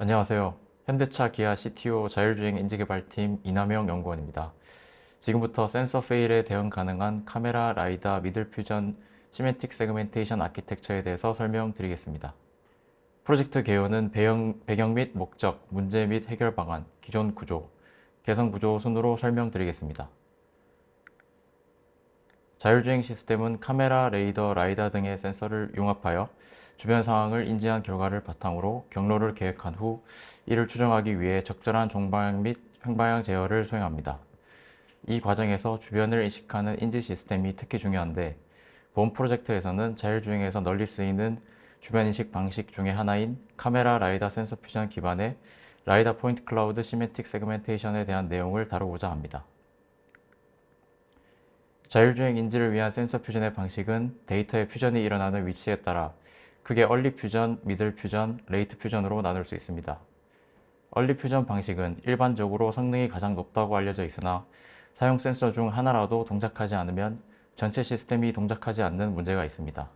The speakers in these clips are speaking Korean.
안녕하세요. 현대차 기아 CTO 자율주행 인지개발팀 이남영 연구원입니다. 지금부터 센서 페일에 대응 가능한 카메라, 라이다, 미들 퓨전, 시멘틱 세그멘테이션 아키텍처에 대해서 설명드리겠습니다. 프로젝트 개요는 배경 및 목적, 문제 및 해결 방안, 기존 구조, 개선 구조 순으로 설명드리겠습니다. 자율주행 시스템은 카메라, 레이더, 라이다 등의 센서를 융합하여 주변 상황을 인지한 결과를 바탕으로 경로를 계획한 후 이를 추정하기 위해 적절한 종방향 및 횡방향 제어를 수행합니다. 이 과정에서 주변을 인식하는 인지 시스템이 특히 중요한데, 본 프로젝트에서는 자율주행에서 널리 쓰이는 주변 인식 방식 중의 하나인 카메라 라이다 센서 퓨전 기반의 라이다 포인트 클라우드 시메틱 세그멘테이션에 대한 내용을 다루고자 합니다. 자율주행 인지를 위한 센서 퓨전의 방식은 데이터의 퓨전이 일어나는 위치에 따라 크게 얼리 퓨전, 미들 퓨전, 레이트 퓨전으로 나눌 수 있습니다. 얼리 퓨전 방식은 일반적으로 성능이 가장 높다고 알려져 있으나 사용 센서 중 하나라도 동작하지 않으면 전체 시스템이 동작하지 않는 문제가 있습니다.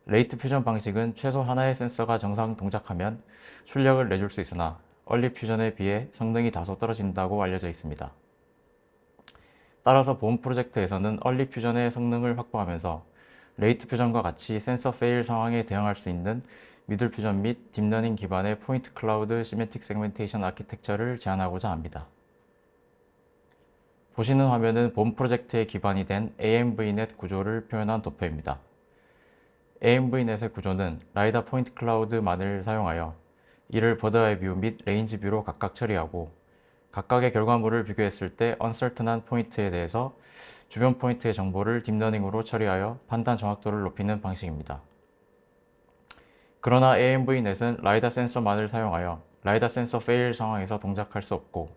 레이트 퓨전 방식은 최소 하나의 센서가 정상 동작하면 출력을 내줄 수 있으나 얼리 퓨전에 비해 성능이 다소 떨어진다고 알려져 있습니다. 따라서 본 프로젝트에서는 얼리 퓨전의 성능을 확보하면서 레이트 퓨전과 같이 센서 페일 상황에 대응할 수 있는 미들 퓨전 및 딥러닝 기반의 포인트 클라우드 시메틱 세그멘테이션 아키텍처를 제안하고자 합니다. 보시는 화면은 본 프로젝트의 기반이 된 AMVnet 구조를 표현한 도표입니다. AMVnet의 구조는 라이다 포인트 클라우드만을 사용하여 이를 버드아이 뷰 및 레인지 뷰로 각각 처리하고 각각의 결과물을 비교했을 때 uncertain한 포인트에 대해서 주변 포인트의 정보를 딥러닝으로 처리하여 판단 정확도를 높이는 방식입니다. 그러나 AMV넷은 라이다 센서만을 사용하여 라이다 센서 페일 상황에서 동작할 수 없고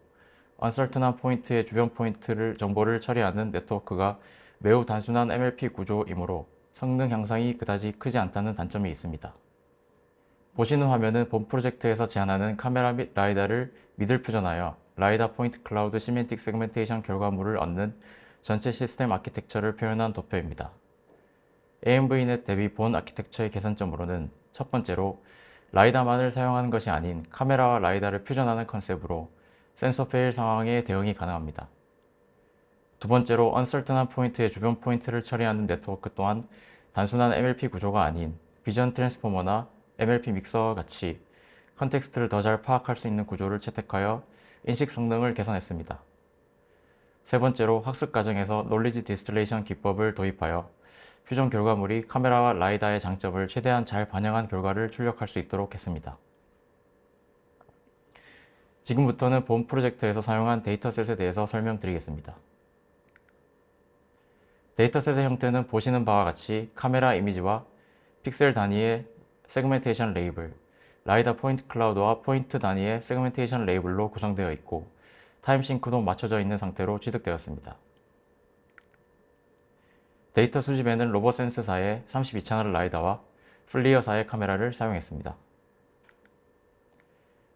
uncertain한 포인트의 주변 포인트 정보를 처리하는 네트워크가 매우 단순한 MLP 구조이므로 성능 향상이 그다지 크지 않다는 단점이 있습니다. 보시는 화면은 본 프로젝트에서 제안하는 카메라 및 라이다를 미들 퓨전하여 라이다 포인트 클라우드 시멘틱 세그멘테이션 결과물을 얻는 전체 시스템 아키텍처를 표현한 도표입니다. AMVnet 대비 본 아키텍처의 개선점으로는 첫 번째로 라이다만을 사용하는 것이 아닌 카메라와 라이다를 퓨전하는 컨셉으로 센서 페일 상황에 대응이 가능합니다. 두 번째로 uncertain한 포인트의 주변 포인트를 처리하는 네트워크 또한 단순한 MLP 구조가 아닌 비전 트랜스포머나 MLP 믹서와 같이 컨텍스트를 더 잘 파악할 수 있는 구조를 채택하여 인식 성능을 개선했습니다. 세 번째로 학습 과정에서 놀리지 디스틸레이션 기법을 도입하여 퓨전 결과물이 카메라와 라이다의 장점을 최대한 잘 반영한 결과를 출력할 수 있도록 했습니다. 지금부터는 본 프로젝트에서 사용한 데이터셋에 대해서 설명드리겠습니다. 데이터셋의 형태는 보시는 바와 같이 카메라 이미지와 픽셀 단위의 세그멘테이션 레이블, 라이다 포인트 클라우드와 포인트 단위의 세그멘테이션 레이블로 구성되어 있고 타임싱크도 맞춰져 있는 상태로 취득되었습니다. 데이터 수집에는 로버센스사의 32채널 라이다와 플리어사의 카메라를 사용했습니다.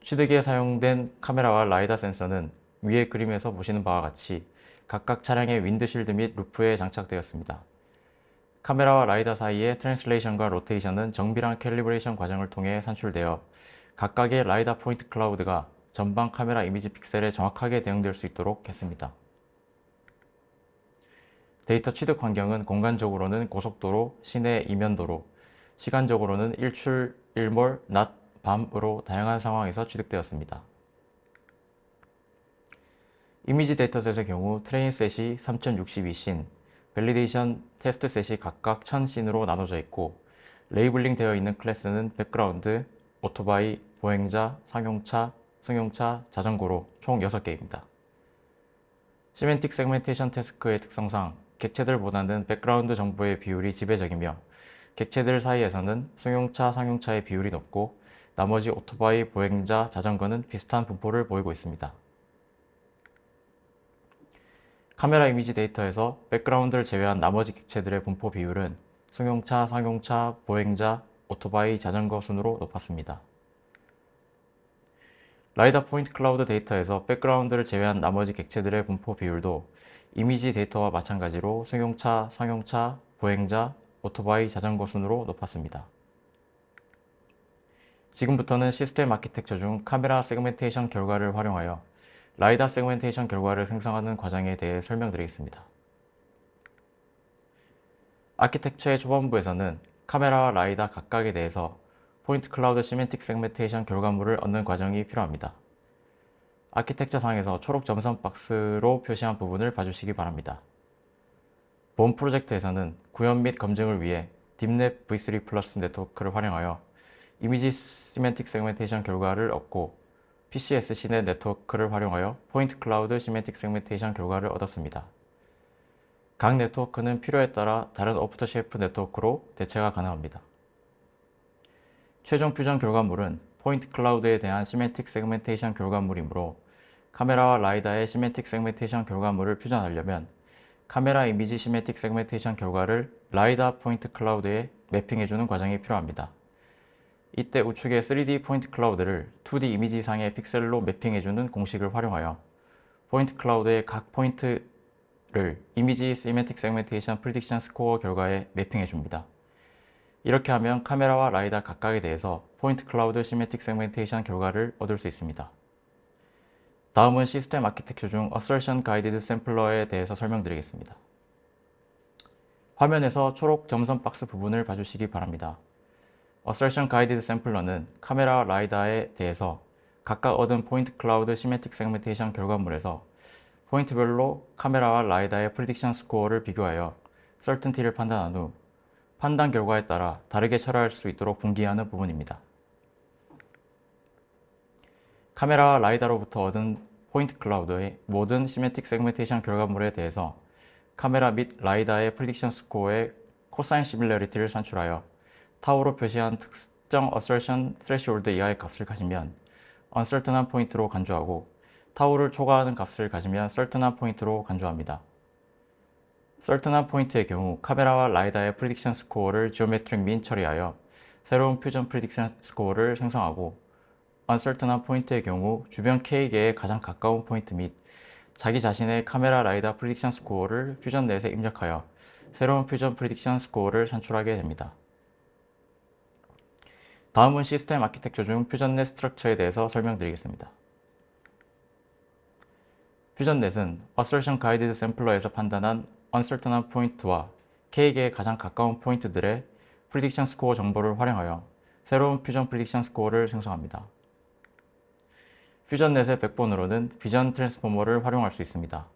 취득에 사용된 카메라와 라이다 센서는 위의 그림에서 보시는 바와 같이 각각 차량의 윈드실드 및 루프에 장착되었습니다. 카메라와 라이다 사이의 트랜슬레이션과 로테이션은 정밀한 캘리브레이션 과정을 통해 산출되어 각각의 라이다 포인트 클라우드가 전방 카메라 이미지 픽셀에 정확하게 대응될 수 있도록 했습니다. 데이터 취득 환경은 공간적으로는 고속도로, 시내 이면도로, 시간적으로는 일출, 일몰, 낮, 밤으로 다양한 상황에서 취득되었습니다. 이미지 데이터셋의 경우 트레인 셋이 3062신, 밸리데이션 테스트 셋이 각각 1000신으로 나눠져 있고 레이블링 되어 있는 클래스는 백그라운드, 오토바이, 보행자, 상용차, 승용차, 자전거로 총 6개입니다. 시멘틱 세그멘테이션 태스크의 특성상 객체들보다는 백그라운드 정보의 비율이 지배적이며 객체들 사이에서는 승용차, 상용차의 비율이 높고 나머지 오토바이, 보행자, 자전거는 비슷한 분포를 보이고 있습니다. 카메라 이미지 데이터에서 백그라운드를 제외한 나머지 객체들의 분포 비율은 승용차, 상용차, 보행자, 오토바이, 자전거 순으로 높았습니다. 라이다 포인트 클라우드 데이터에서 백그라운드를 제외한 나머지 객체들의 분포 비율도 이미지 데이터와 마찬가지로 승용차, 상용차, 보행자, 오토바이, 자전거 순으로 높았습니다. 지금부터는 시스템 아키텍처 중 카메라 세그멘테이션 결과를 활용하여 라이다 세그멘테이션 결과를 생성하는 과정에 대해 설명드리겠습니다. 아키텍처의 초반부에서는 카메라와 라이다 각각에 대해서 포인트 클라우드 시멘틱 세그멘테이션 결과물을 얻는 과정이 필요합니다. 아키텍처 상에서 초록 점선 박스로 표시한 부분을 봐주시기 바랍니다. 본 프로젝트에서는 구현 및 검증을 위해 딥랩 V3 플러스 네트워크를 활용하여 이미지 시멘틱 세그멘테이션 결과를 얻고 PCSC넷 네트워크를 활용하여 포인트 클라우드 시멘틱 세그멘테이션 결과를 얻었습니다. 각 네트워크는 필요에 따라 다른 오프 더 셰프 네트워크로 대체가 가능합니다. 최종 퓨전 결과물은 포인트 클라우드에 대한 시멘틱 세그멘테이션 결과물이므로 카메라와 라이다의 시멘틱 세그멘테이션 결과물을 퓨전하려면 카메라 이미지 시멘틱 세그멘테이션 결과를 라이다 포인트 클라우드에 매핑해주는 과정이 필요합니다. 이때 우측의 3D 포인트 클라우드를 2D 이미지상의 픽셀로 매핑해주는 공식을 활용하여 포인트 클라우드의 각 포인트를 이미지 시멘틱 세그멘테이션 프리딕션 스코어 결과에 매핑해줍니다. 이렇게 하면 카메라와 라이다 각각에 대해서 포인트 클라우드 시멘틱 세그멘테이션 결과를 얻을 수 있습니다. 다음은 시스템 아키텍처 중 Assertion Guided Sampler에 대해서 설명드리겠습니다. 화면에서 초록 점선 박스 부분을 봐주시기 바랍니다. Assertion Guided Sampler는 카메라와 라이다에 대해서 각각 얻은 포인트 클라우드 시멘틱 세그멘테이션 결과물에서 포인트별로 카메라와 라이다의 프리딕션 스코어를 비교하여 certainty를 판단한 후 판단 결과에 따라 다르게 처리할 수 있도록 분기하는 부분입니다. 카메라와 라이다로부터 얻은 포인트 클라우드의 모든 시멘틱 세그멘테이션 결과물에 대해서 카메라 및 라이다의 프리딕션 스코어의 코사인 시밀러리티를 산출하여 타우로 표시한 특정 assertion threshold 이하의 값을 가지면 uncertain한 포인트로 간주하고 타우를 초과하는 값을 가지면 certain한 포인트로 간주합니다. certain한 포인트의 경우 카메라와 라이다의 프리딕션 스코어를 지오메트릭 민 처리하여 새로운 퓨전 프리딕션 스코어를 생성하고 uncertain한 포인트의 경우 주변 K개에 가장 가까운 포인트 및 자기 자신의 카메라 라이다 프리딕션 스코어를 퓨전넷에 입력하여 새로운 퓨전 프리딕션 스코어를 산출하게 됩니다. 다음은 시스템 아키텍처 중 퓨전넷 스트럭처에 대해서 설명드리겠습니다. 퓨전넷은 Assertion Guided Sampler에서 판단한 uncertain한 포인트와 K개에 가장 가까운 포인트들의 프리딕션 스코어 정보를 활용하여 새로운 퓨전 프리딕션 스코어를 생성합니다. 퓨전넷의 백본으로는 비전 트랜스포머를 활용할 수 있습니다.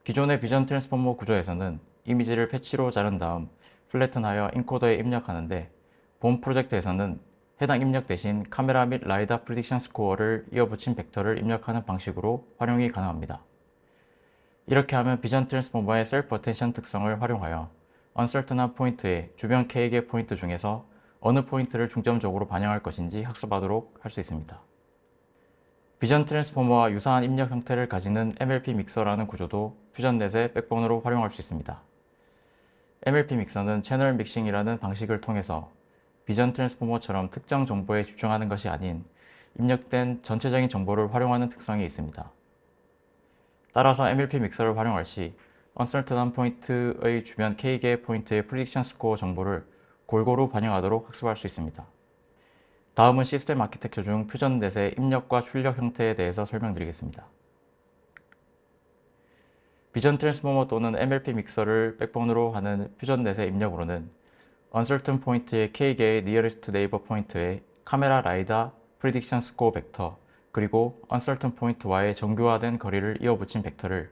기존의 비전 트랜스포머 구조에서는 이미지를 패치로 자른 다음 플래튼하여 인코더에 입력하는데 본 프로젝트에서는 해당 입력 대신 카메라 및 라이다 프리딕션 스코어를 이어붙인 벡터를 입력하는 방식으로 활용이 가능합니다. 이렇게 하면 비전 트랜스포머의 셀프 어텐션 특성을 활용하여 uncertain한 포인트의 주변 K개 포인트 중에서 어느 포인트를 중점적으로 반영할 것인지 학습하도록 할 수 있습니다. 비전 트랜스포머와 유사한 입력 형태를 가지는 MLP 믹서라는 구조도 퓨전넷의 백본으로 활용할 수 있습니다. MLP 믹서는 채널 믹싱이라는 방식을 통해서 비전 트랜스포머처럼 특정 정보에 집중하는 것이 아닌 입력된 전체적인 정보를 활용하는 특성이 있습니다. 따라서 MLP 믹서를 활용할 시 uncertain한 포인트의 주변 K개 포인트의 프리딕션 스코어 정보를 골고루 반영하도록 학습할 수 있습니다. 다음은 시스템 아키텍처 중 퓨전넷의 입력과 출력 형태에 대해서 설명드리겠습니다. 비전 트랜스포머 또는 MLP 믹서를 백본으로 하는 퓨전넷의 입력으로는 uncertain 포인트의 K개의 nearest neighbor 포인트의 카메라 라이다 프리딕션 스코어 벡터 그리고 uncertain 포인트와의 정교화된 거리를 이어붙인 벡터를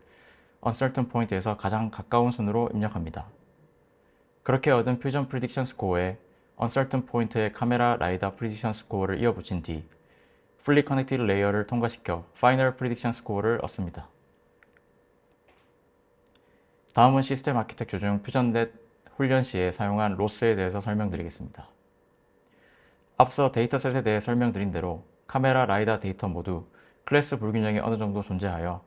uncertain 포인트에서 가장 가까운 순으로 입력합니다. 그렇게 얻은 퓨전 프리딕션 스코어에 uncertain 포인트의 카메라 라이다 프리딕션 스코어를 이어붙인 뒤 fully connected 레이어를 통과시켜 final prediction 스코어를 얻습니다. 다음은 시스템 아키텍처 중 퓨전넷 훈련 시에 사용한 로스에 대해서 설명드리겠습니다. 앞서 데이터셋에 대해 설명드린 대로 카메라, 라이다 데이터 모두 클래스 불균형이 어느 정도 존재하여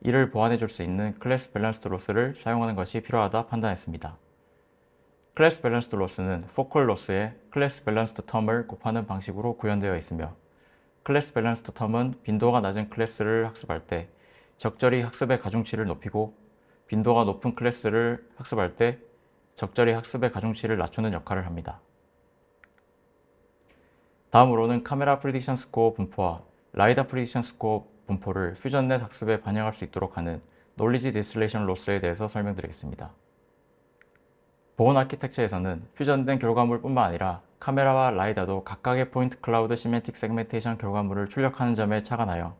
이를 보완해 줄 수 있는 클래스 밸런스드 로스를 사용하는 것이 필요하다 판단했습니다. 클래스 밸런스드 로스는 포컬 로스에 클래스 밸런스드 텀을 곱하는 방식으로 구현되어 있으며 클래스 밸런스드 텀은 빈도가 낮은 클래스를 학습할 때 적절히 학습의 가중치를 높이고 빈도가 높은 클래스를 학습할 때 적절히 학습의 가중치를 낮추는 역할을 합니다. 다음으로는 카메라 프리딕션 스코어 분포와 라이다 프리딕션 스코어 분포를 퓨전넷 학습에 반영할 수 있도록 하는 놀리지 디스틸레이션 로스에 대해서 설명드리겠습니다. 보온 아키텍처에서는 퓨전된 결과물뿐만 아니라 카메라와 라이다도 각각의 포인트 클라우드 시멘틱 세그멘테이션 결과물을 출력하는 점에 착안하여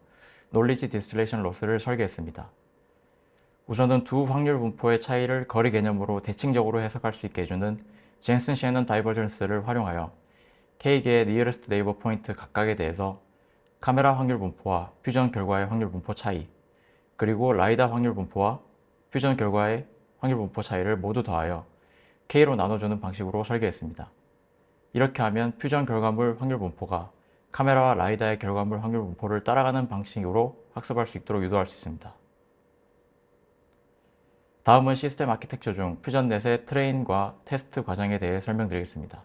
놀리지 디스틸레이션 로스를 설계했습니다. 우선은 두 확률 분포의 차이를 거리 개념으로 대칭적으로 해석할 수 있게 해주는 젠슨 셰넌 다이버전스를 활용하여 K개의 니어레스트 네이버 포인트 각각에 대해서 카메라 확률 분포와 퓨전 결과의 확률 분포 차이, 그리고 라이다 확률 분포와 퓨전 결과의 확률 분포 차이를 모두 더하여 K로 나눠주는 방식으로 설계했습니다. 이렇게 하면 퓨전 결과물 확률 분포가 카메라와 라이다의 결과물 확률 분포를 따라가는 방식으로 학습할 수 있도록 유도할 수 있습니다. 다음은 시스템 아키텍처 중 퓨전넷의 트레인과 테스트 과정에 대해 설명드리겠습니다.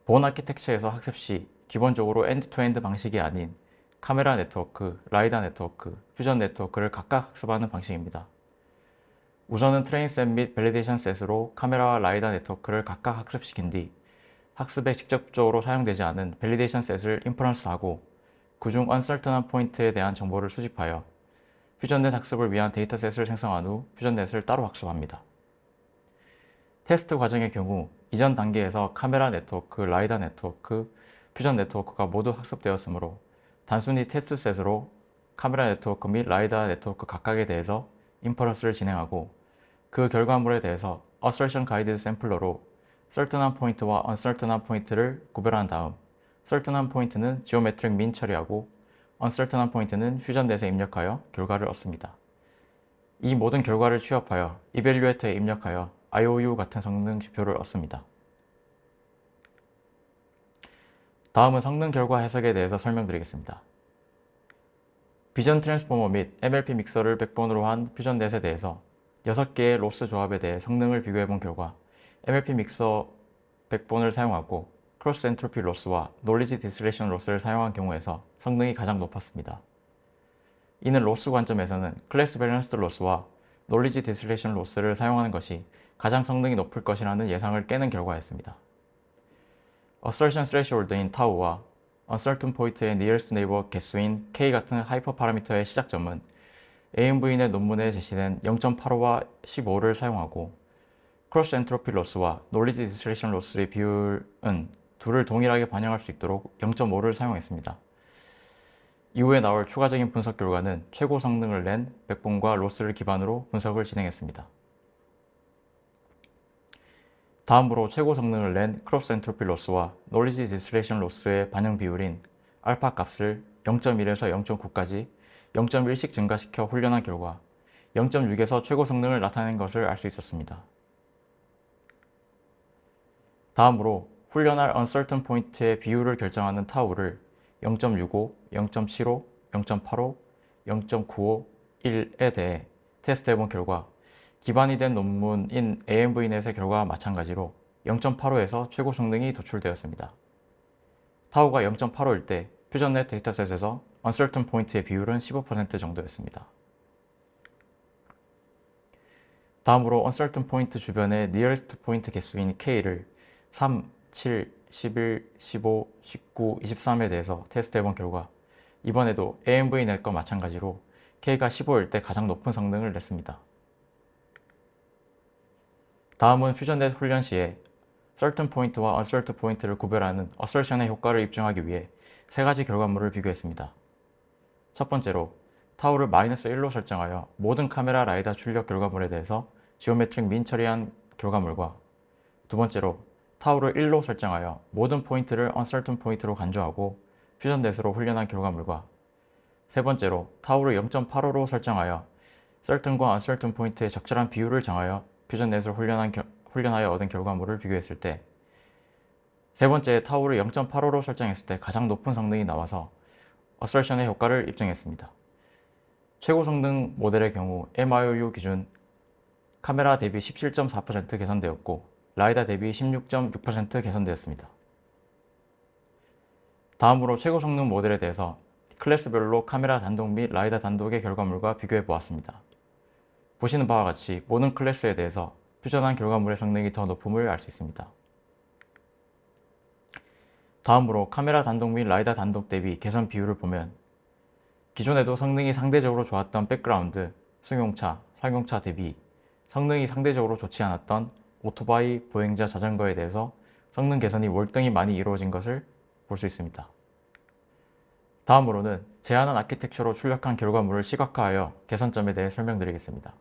보온 아키텍처에서 학습 시 기본적으로 엔드-투-엔드 방식이 아닌 카메라 네트워크, 라이다 네트워크, 퓨전 네트워크를 각각 학습하는 방식입니다. 우선은 트레인 셋 및 밸리데이션 셋으로 카메라와 라이다 네트워크를 각각 학습시킨 뒤 학습에 직접적으로 사용되지 않은 밸리데이션 셋을 인퍼런스하고 그중 언설턴한 포인트에 대한 정보를 수집하여 퓨전넷 학습을 위한 데이터셋을 생성한 후 퓨전넷을 따로 학습합니다. 테스트 과정의 경우 이전 단계에서 카메라 네트워크, 라이다 네트워크, 퓨전 네트워크가 모두 학습되었으므로 단순히 테스트셋으로 카메라 네트워크 및 라이다 네트워크 각각에 대해서 인퍼런스를 진행하고 그 결과물에 대해서 assertion guided sampler로 certain한 포인트와 uncertain한 포인트를 구별한 다음 certain한 포인트는 geometric mean 처리하고 uncertain한 포인트는 퓨전넷에 입력하여 결과를 얻습니다. 이 모든 결과를 취합하여 evaluator에 입력하여 IOU 같은 성능 지표를 얻습니다. 다음은 성능 결과 해석에 대해서 설명드리겠습니다. 비전 트랜스포머 및 MLP 믹서를 백본으로 한 퓨전넷에 대해서 6개의 로스 조합에 대해 성능을 비교해본 결과 MLP 믹서 백본을 사용하고 크로스 엔트로피 로스와 놀리지 디스틸레이션 로스를 사용한 경우에서 성능이 가장 높았습니다. 이는 로스 관점에서는 클래스 밸런스드 로스와 놀리지 디스틸레이션 로스를 사용하는 것이 가장 성능이 높을 것이라는 예상을 깨는 결과였습니다. assertion threshold인 타우와 uncertain point의 nearest neighbor 개수인 k 같은 하이퍼 파라미터의 시작점은 AMV인의 논문에 제시된 0.85와 15를 사용하고 크로스 엔트로피 로스와 놀리지 디스틸레이션 로스의 비율은 둘을 동일하게 반영할 수 있도록 0.5를 사용했습니다. 이후에 나올 추가적인 분석 결과는 최고 성능을 낸 백본과 로스를 기반으로 분석을 진행했습니다. 다음으로 최고 성능을 낸 크로스 엔트로피 로스와 놀리지 디스틸레이션 로스의 반영 비율인 알파 값을 0.1에서 0.9까지 0.1씩 증가시켜 훈련한 결과 0.6에서 최고 성능을 나타낸 것을 알 수 있었습니다. 다음으로 훈련할 uncertain 포인트의 비율을 결정하는 타우를 0.65, 0.75, 0.85, 0.95, 1에 대해 테스트해본 결과 기반이 된 논문인 AMV넷의 결과와 마찬가지로 0.85에서 최고 성능이 도출되었습니다. 타우가 0.85일 때 퓨전넷 데이터셋에서 uncertain 포인트의 비율은 15% 정도였습니다. 다음으로 uncertain 포인트 주변의 nearest 포인트 개수인 K를 3, 7, 11, 15, 19, 23에 대해서 테스트해본 결과 이번에도 AMV넷과 마찬가지로 K가 15일 때 가장 높은 성능을 냈습니다. 다음은 퓨전넷 훈련 시에 certain 포인트와 uncertain 포인트를 구별하는 assertion의 효과를 입증하기 위해 세 가지 결과물을 비교했습니다. 첫 번째로 타우를 -1로 설정하여 모든 카메라 라이다 출력 결과물에 대해서 지오메트릭 민 처리한 결과물과 두 번째로 타우를 1로 설정하여 모든 포인트를 uncertain 포인트로 간주하고 퓨전넷으로 훈련한 결과물과 세 번째로 타우를 0.85로 설정하여 certain과 uncertain 포인트의 적절한 비율을 정하여 퓨전넷을 훈련하여 얻은 결과물을 비교했을 때 세 번째 타우를 0.85로 설정했을 때 가장 높은 성능이 나와서 assertion의 효과를 입증했습니다. 최고 성능 모델의 경우 MIOU 기준 카메라 대비 17.4% 개선되었고 라이다 대비 16.6% 개선되었습니다. 다음으로 최고 성능 모델에 대해서 클래스별로 카메라 단독 및 라이다 단독의 결과물과 비교해 보았습니다. 보시는 바와 같이 모든 클래스에 대해서 퓨전한 결과물의 성능이 더 높음을 알 수 있습니다. 다음으로 카메라 단독 및 라이다 단독 대비 개선 비율을 보면 기존에도 성능이 상대적으로 좋았던 백그라운드, 승용차, 상용차 대비 성능이 상대적으로 좋지 않았던 오토바이, 보행자, 자전거에 대해서 성능 개선이 월등히 많이 이루어진 것을 볼 수 있습니다. 다음으로는 제한한 아키텍처로 출력한 결과물을 시각화하여 개선점에 대해 설명드리겠습니다.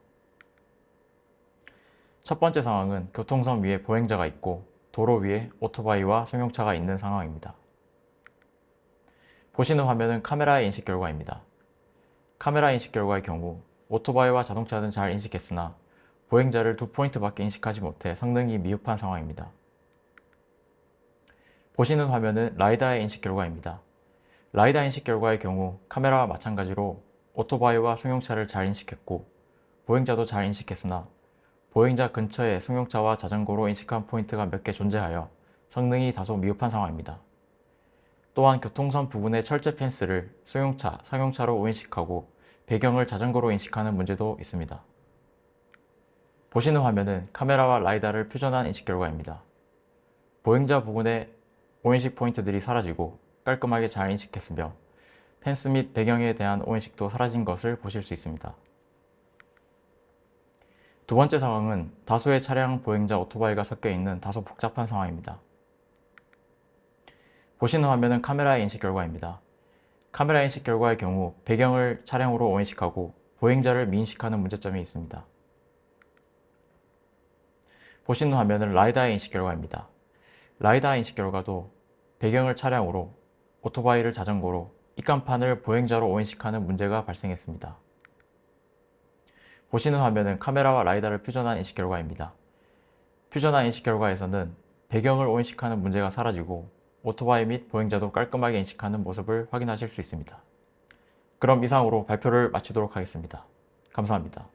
첫 번째 상황은 교통선 위에 보행자가 있고 도로 위에 오토바이와 승용차가 있는 상황입니다. 보시는 화면은 카메라의 인식 결과입니다. 카메라 인식 결과의 경우 오토바이와 자동차는 잘 인식했으나 보행자를 2포인트밖에 인식하지 못해 성능이 미흡한 상황입니다. 보시는 화면은 라이다의 인식 결과입니다. 라이다 인식 결과의 경우 카메라와 마찬가지로 오토바이와 승용차를 잘 인식했고 보행자도 잘 인식했으나 보행자 근처에 승용차와 자전거로 인식한 포인트가 몇 개 존재하여 성능이 다소 미흡한 상황입니다. 또한 교통선 부분의 철제 펜스를 승용차, 상용차로 오인식하고 배경을 자전거로 인식하는 문제도 있습니다. 보시는 화면은 카메라와 라이다를 퓨전한 인식 결과입니다. 보행자 부분의 오인식 포인트들이 사라지고 깔끔하게 잘 인식했으며 펜스 및 배경에 대한 오인식도 사라진 것을 보실 수 있습니다. 두 번째 상황은 다수의 차량, 보행자, 오토바이가 섞여 있는 다소 복잡한 상황입니다. 보시는 화면은 카메라의 인식 결과입니다. 카메라 인식 결과의 경우 배경을 차량으로 오인식하고 보행자를 미인식하는 문제점이 있습니다. 보시는 화면은 라이다의 인식 결과입니다. 라이다 인식 결과도 배경을 차량으로, 오토바이를 자전거로, 입간판을 보행자로 오인식하는 문제가 발생했습니다. 보시는 화면은 카메라와 라이다를 퓨전한 인식 결과입니다. 퓨전한 인식 결과에서는 배경을 오인식하는 문제가 사라지고 오토바이 및 보행자도 깔끔하게 인식하는 모습을 확인하실 수 있습니다. 그럼 이상으로 발표를 마치도록 하겠습니다. 감사합니다.